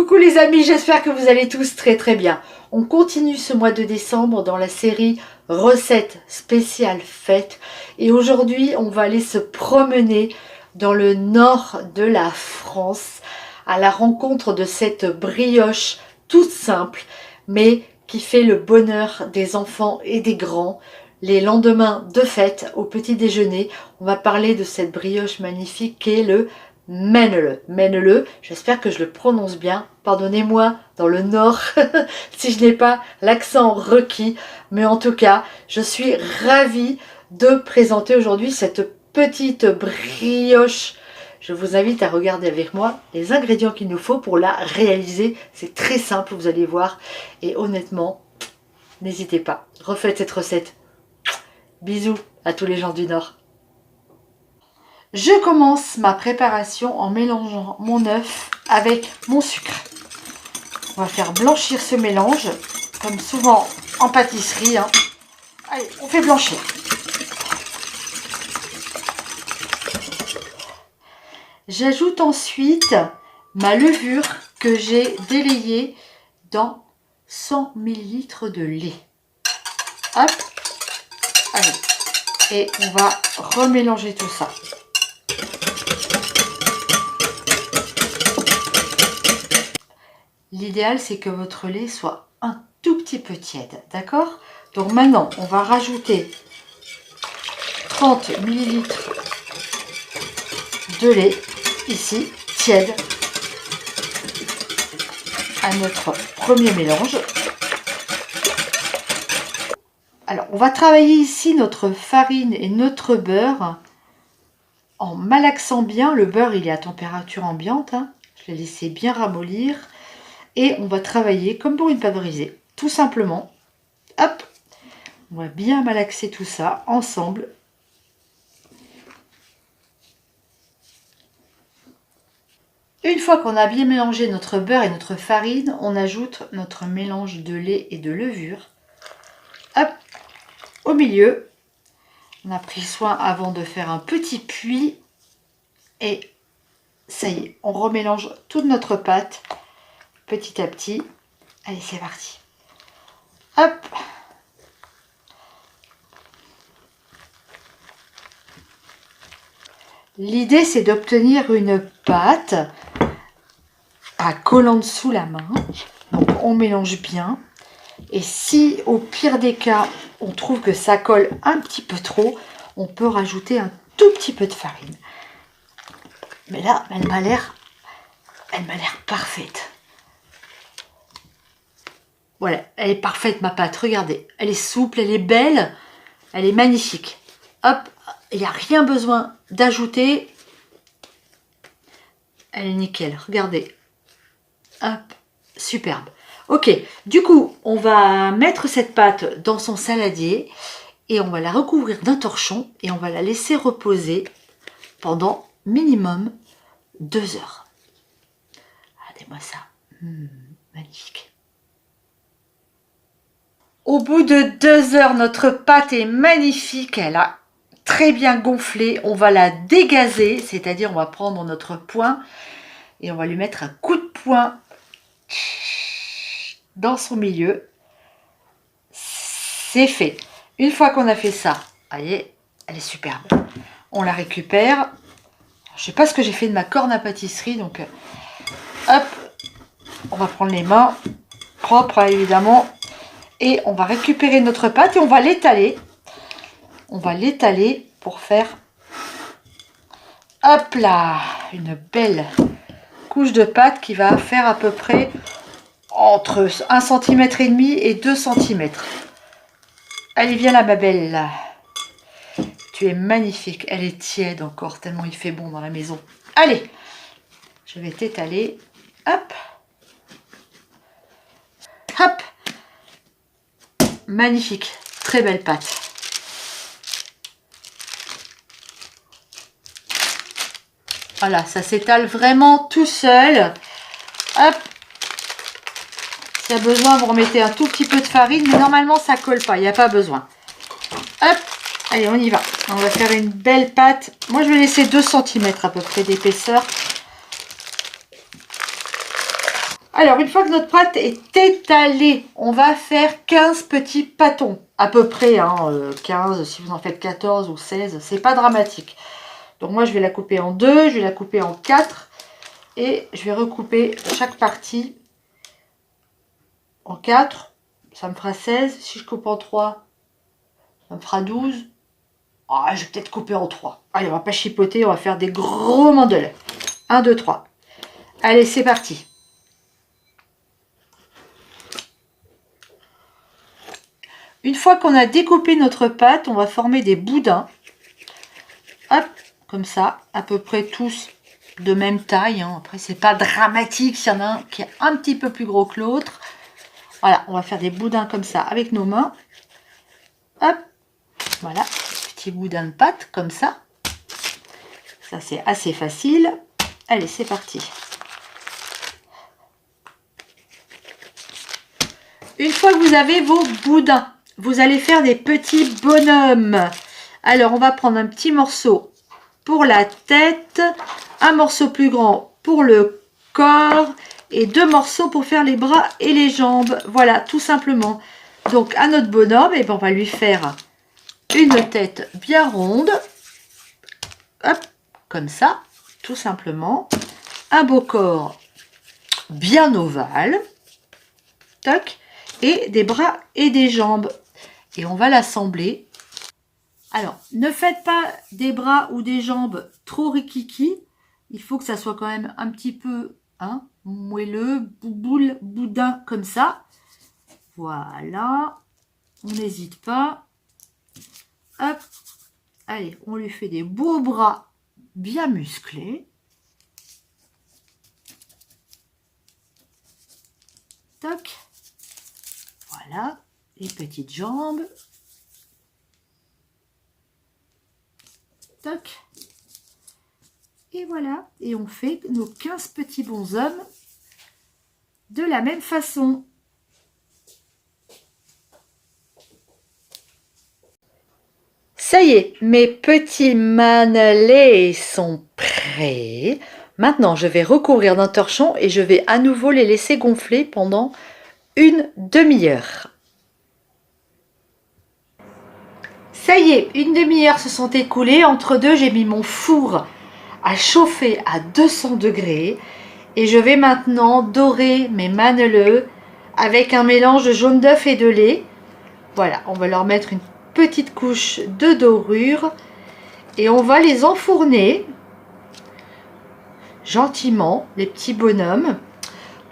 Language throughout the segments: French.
Coucou les amis, j'espère que vous allez tous très bien. On continue ce mois de décembre dans la série recettes spéciales fêtes. Et aujourd'hui, on va aller se promener dans le nord de la France à la rencontre de cette brioche toute simple, mais qui fait le bonheur des enfants et des grands. Les lendemains de fête, au petit déjeuner, on va parler de cette brioche magnifique qui est le Mène-le, j'espère que je le prononce bien. Pardonnez-moi dans le nord si je n'ai pas l'accent requis. Mais en tout cas, je suis ravie de présenter aujourd'hui cette petite brioche. Je vous invite à regarder avec moi les ingrédients qu'il nous faut pour la réaliser. C'est très simple, vous allez voir. Et honnêtement, n'hésitez pas, refaites cette recette. Bisous à tous les gens du Nord. Je commence ma préparation en mélangeant mon œuf avec mon sucre. On va faire blanchir ce mélange, comme souvent en pâtisserie. Allez, on fait blanchir. J'ajoute ensuite ma levure que j'ai délayée dans 100 ml de lait. Hop, allez, et on va remélanger tout ça. L'idéal, c'est que votre lait soit un tout petit peu tiède, d'accord? Donc maintenant, on va rajouter 30 ml de lait, ici, tiède, à notre premier mélange. Alors, on va travailler ici notre farine et notre beurre en malaxant bien. Le beurre, il est à température ambiante, je l'ai laissé bien ramollir. Et on va travailler comme pour une pâte brisée, tout simplement. Hop, on va bien malaxer tout ça ensemble. Une fois qu'on a bien mélangé notre beurre et notre farine, on ajoute notre mélange de lait et de levure. Hop, au milieu. On a pris soin avant de faire un petit puits. Et ça y est, on remélange toute notre pâte petit à petit. Allez, c'est parti. Hop. L'idée, c'est d'obtenir une pâte à collante sous la main. Donc, on mélange bien. Et si, au pire des cas, on trouve que ça colle un petit peu trop, on peut rajouter un tout petit peu de farine. Mais là, elle m'a l'air parfaite. Voilà, elle est parfaite ma pâte, regardez. Elle est souple, elle est belle, elle est magnifique. Hop, il n'y a rien besoin d'ajouter. Elle est nickel, regardez. Hop, superbe. Ok, du coup, on va mettre cette pâte dans son saladier et on va la recouvrir d'un torchon et on va la laisser reposer pendant minimum 2 heures. Regardez-moi ça, magnifique. Au bout de 2 heures, notre pâte est magnifique, elle a très bien gonflé. On va la dégazer, c'est-à-dire on va prendre notre poing et on va lui mettre un coup de poing dans son milieu. C'est fait. Une fois qu'on a fait ça, voyez, elle est superbe. On la récupère. Je ne sais pas ce que j'ai fait de ma corne à pâtisserie, donc hop, on va prendre les mains propres évidemment. Et on va récupérer notre pâte et on va l'étaler. On va l'étaler pour faire, hop là, une belle couche de pâte qui va faire à peu près entre 1,5 cm et 2 cm. Allez, viens là ma belle. Tu es magnifique. Elle est tiède encore, tellement il fait bon dans la maison. Allez, je vais t'étaler. Hop. Hop. Magnifique, très belle pâte. Voilà, ça s'étale vraiment tout seul. Hop. S'il y a besoin, vous remettez un tout petit peu de farine, mais normalement ça colle pas, il n'y a pas besoin. Hop, allez, on y va. On va faire une belle pâte. Moi, je vais laisser 2 cm à peu près d'épaisseur. Alors, une fois que notre pâte est étalée, on va faire 15 petits pâtons. À peu près, hein, 15, si vous en faites 14 ou 16, c'est pas dramatique. Donc moi, je vais la couper en deux, je vais la couper en 4. Et je vais recouper chaque partie en 4. Ça me fera 16. Si je coupe en 3, ça me fera 12. Ah, je vais peut-être couper en 3. Allez, on va pas chipoter, on va faire des gros mandales. 1, 2, 3. Allez, c'est parti. Une fois qu'on a découpé notre pâte, on va former des boudins. Hop, comme ça, à peu près tous de même taille. Hein. Après, c'est pas dramatique s'il y en a un qui est un petit peu plus gros que l'autre. Voilà, on va faire des boudins comme ça avec nos mains. Hop, voilà, petit boudin de pâte comme ça. Ça, c'est assez facile. Allez, c'est parti. Une fois que vous avez vos boudins, vous allez faire des petits bonhommes. Alors, on va prendre un petit morceau pour la tête, un morceau plus grand pour le corps et 2 morceaux pour faire les bras et les jambes. Voilà, tout simplement. Donc, à notre bonhomme, et ben, on va lui faire une tête bien ronde. Hop, comme ça, tout simplement. Un beau corps bien ovale. Toc. Et des bras et des jambes. Et on va l'assembler. Alors, ne faites pas des bras ou des jambes trop rikiki. Il faut que ça soit quand même un petit peu moelleux, boule, boudin, comme ça. Voilà. On n'hésite pas. Hop. Allez, on lui fait des beaux bras bien musclés. Toc. Voilà. Les petites jambes. Toc. Et voilà. Et on fait nos 15 petits bonshommes de la même façon. Ça y est, mes petits manelets sont prêts. Maintenant, je vais recouvrir d'un torchon et je vais à nouveau les laisser gonfler pendant une demi-heure. Ça y est, une demi-heure se sont écoulées. Entre deux, j'ai mis mon four à chauffer à 200 degrés. Et je vais maintenant dorer mes maneleux avec un mélange de jaune d'œuf et de lait. Voilà, on va leur mettre une petite couche de dorure. Et on va les enfourner gentiment, les petits bonhommes,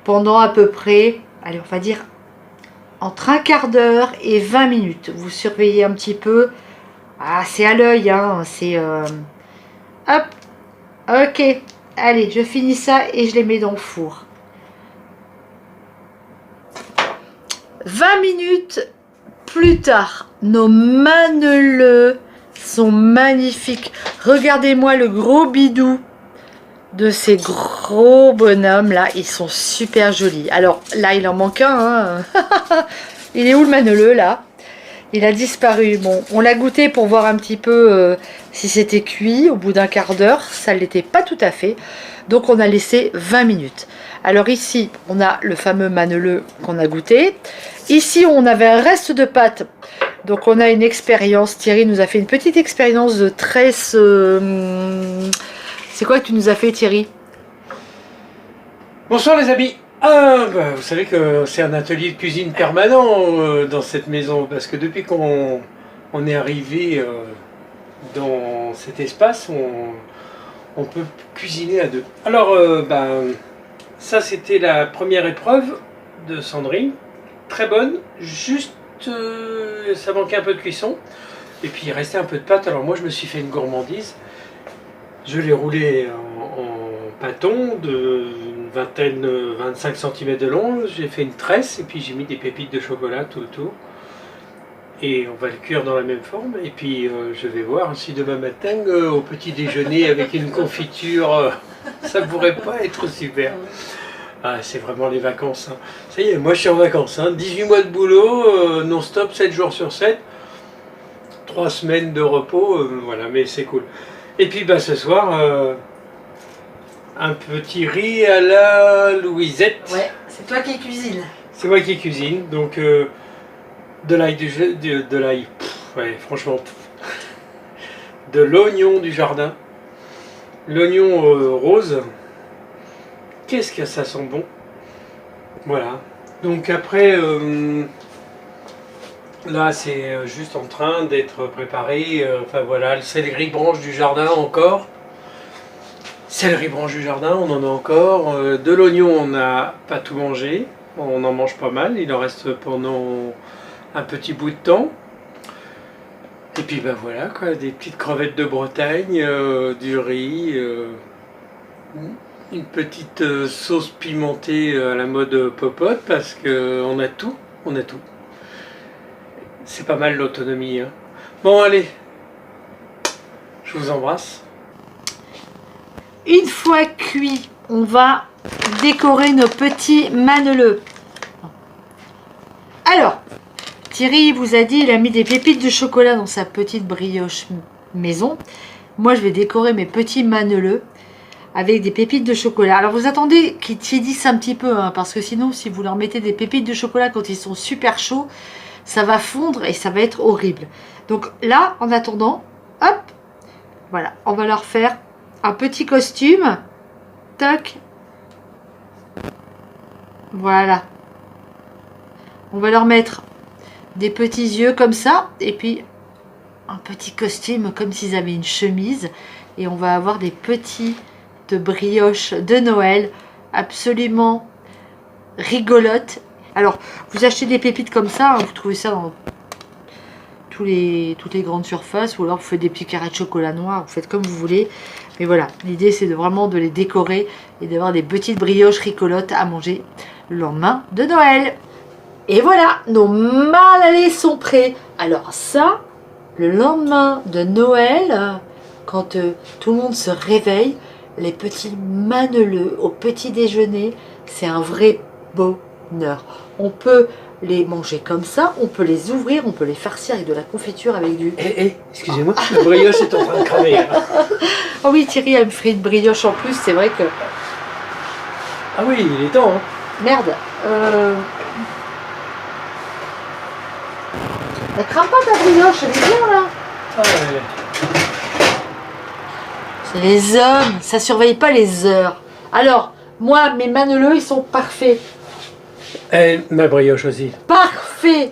pendant à peu près, allez, on va dire, entre un quart d'heure et 20 minutes. Vous surveillez un petit peu. Ah, c'est à l'œil, hein, c'est... Hop, ok, allez, je finis ça et je les mets dans le four. 20 minutes plus tard, nos maneleux sont magnifiques. Regardez-moi le gros bidou de ces gros bonhommes là, ils sont super jolis. Alors là, il en manque un. Hein. Il est où le maneleux là? Il a disparu. Bon, on l'a goûté pour voir un petit peu si c'était cuit. Au bout d'un quart d'heure, ça ne l'était pas tout à fait. Donc on a laissé 20 minutes. Alors ici, on a le fameux maneleux qu'on a goûté. Ici, on avait un reste de pâte. Donc on a une expérience. Thierry nous a fait une petite expérience de tresse. C'est quoi que tu nous as fait, Thierry? Bonsoir les amis. Vous savez que c'est un atelier de cuisine permanent dans cette maison, parce que depuis qu'on est arrivé dans cet espace, on peut cuisiner à deux. Alors, ça c'était la première épreuve de Sandrine, très bonne, juste ça manquait un peu de cuisson, et puis il restait un peu de pâte, alors moi je me suis fait une gourmandise, je l'ai roulé en pâton de 25 cm de long, j'ai fait une tresse et puis j'ai mis des pépites de chocolat tout autour. Et on va le cuire dans la même forme. Et puis je vais voir si demain matin, au petit déjeuner avec une confiture, ça pourrait pas être super. Ah, c'est vraiment les vacances. Hein. Ça y est, moi je suis en vacances. Hein. 18 mois de boulot, non-stop, 7 jours sur 7. 3 semaines de repos, voilà, mais c'est cool. Et puis ce soir... un petit riz à la Louisette. Ouais, c'est C'est toi qui cuisines. C'est moi qui cuisine, donc de l'ail de l'ail, ouais, franchement, de l'oignon du jardin, l'oignon rose. Qu'est-ce que ça sent bon. Voilà. Donc après, là c'est juste en train d'être préparé. Enfin voilà, le céleri branche du jardin encore. Céleri branche du jardin, on en a encore. De l'oignon, on n'a pas tout mangé. On en mange pas mal. Il en reste pendant un petit bout de temps. Et puis ben voilà quoi, des petites crevettes de Bretagne, du riz, une petite sauce pimentée à la mode popote parce que on a tout, on a tout. C'est pas mal l'autonomie. Hein. Bon allez, je vous embrasse. Une fois cuit, on va décorer nos petits maneleux. Alors, Thierry vous a dit, il a mis des pépites de chocolat dans sa petite brioche maison. Moi, je vais décorer mes petits maneleux avec des pépites de chocolat. Alors, vous attendez qu'ils tiédissent un petit peu, hein, parce que sinon, si vous leur mettez des pépites de chocolat quand ils sont super chauds, ça va fondre et ça va être horrible. Donc là, en attendant, hop, voilà, on va leur faire un petit costume. Toc. Voilà. On va leur mettre des petits yeux comme ça. Et puis un petit costume comme s'ils avaient une chemise. Et on va avoir des petites brioches de Noël absolument rigolotes. Alors, vous achetez des pépites comme ça. Hein, vous trouvez ça dans toutes les grandes surfaces. Ou alors vous faites des petits carrés de chocolat noir. Vous faites comme vous voulez. Mais voilà, l'idée c'est vraiment de les décorer et d'avoir des petites brioches rigolotes à manger le lendemain de Noël. Et voilà, nos maneleux sont prêts. Alors ça, le lendemain de Noël, quand tout le monde se réveille, les petits maneleux au petit déjeuner, c'est un vrai bonheur. On peut les manger comme ça, on peut les ouvrir, on peut les farcir avec de la confiture, avec du... Excusez-moi, la brioche est en train de cramer. Hein. Oh oui, Thierry a me fait une brioche en plus, c'est vrai que... Ah oui, il est temps. Hein. Merde. Elle crame pas ta brioche, elle est bien là. Ah, ouais. C'est les hommes, ça surveille pas les heures. Alors, moi, mes maneleux, ils sont parfaits. Et ma brioche aussi. Parfait.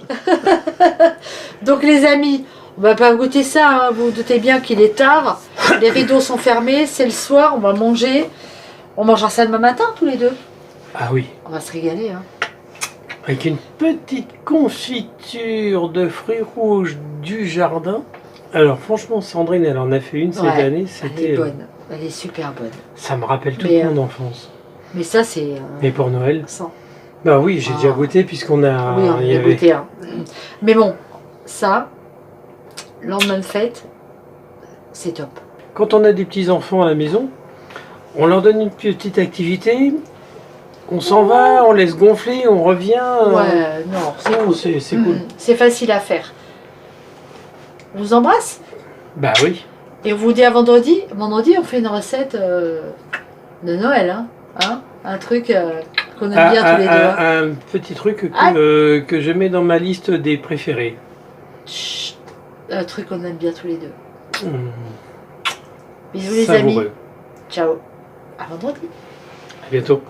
Donc les amis, on va pas goûter ça, hein. Vous vous doutez bien qu'il est tard. Les rideaux sont fermés, c'est le soir, on va manger. On mangera ça demain matin tous les deux. Ah oui. On va se régaler. Hein. Avec une petite confiture de fruits rouges du jardin. Alors franchement, Sandrine, elle en a fait une cette année. Elle est bonne, elle est super bonne. Ça me rappelle toute mon enfance. Mais ça c'est... Mais pour Noël sans. Bah oui, j'ai déjà goûté puisqu'on a... Oui, on a goûté. Hein. Mais bon, ça, lendemain de fête, c'est top. Quand on a des petits-enfants à la maison, on leur donne une petite activité, on s'en va, on laisse gonfler, on revient. Ouais, non, c'est cool. C'est cool. C'est facile à faire. On vous embrasse? Bah oui. Et on vous dit à vendredi. Vendredi, on fait une recette de Noël. Hein, un truc qu'on aime bien tous les deux. Un petit truc que je mets dans ma liste des préférés. Chut, un truc qu'on aime bien tous les deux. Mmh. Bisous les Savoureux. amis. Ciao. À vendredi. À bientôt.